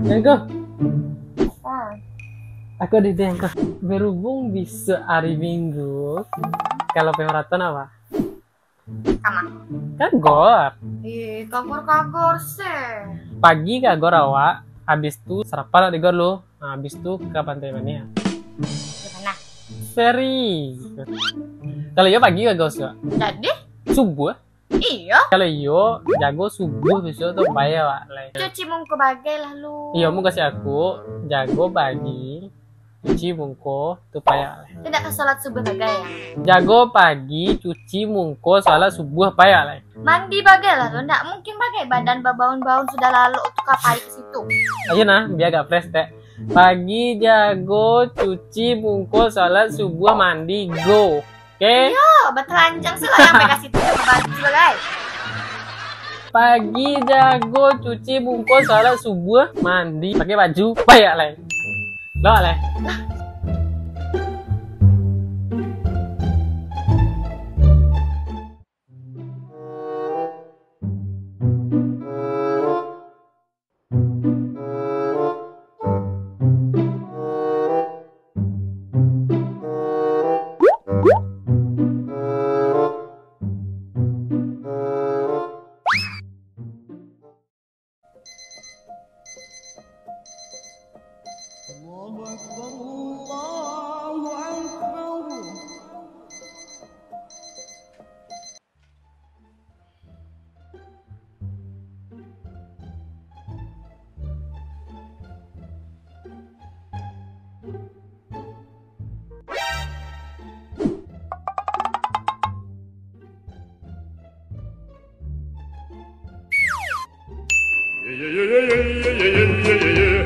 Jago, Ah, aku ada ide yang berhubung bisa hari Minggu, kalau pemeraton apa? kama. Kagor. Kagor-kagor sih. Pagi kagor awak, habis itu sarapan di gor lu. Nah, habis itu ke Pantai Mania. Gimana? Seri. Kalau yo pagi kagor sih. Jadi? Subuh. Iya. Kalau yo jago subuh besok tuh payah wak. Cuci mungku bagai lah lu. Iya mau kasih aku jago pagi, cuci mungko tuh payah. Tidak ke sholat subuh bagai ya? Jago pagi, cuci mungko salah subuh payah. Mandi bagai lah lu. Nggak mungkin bagai badan babaun-baun sudah lalu untuk kapai ke situ. Ayo nah, biar gak fresh teh. Pagi jago, cuci mungko salah subuh mandi go. Oke? Oh, bertelanjang sih lah yang mereka situ ke baju bagai. Pagi jago, cuci mungko salah subuh mandi pakai baju payah lah. Lo lah. الله أكبر الله أكبر. Yeah, yeah, yeah, yeah, yeah, yeah, yeah, yeah, yeah.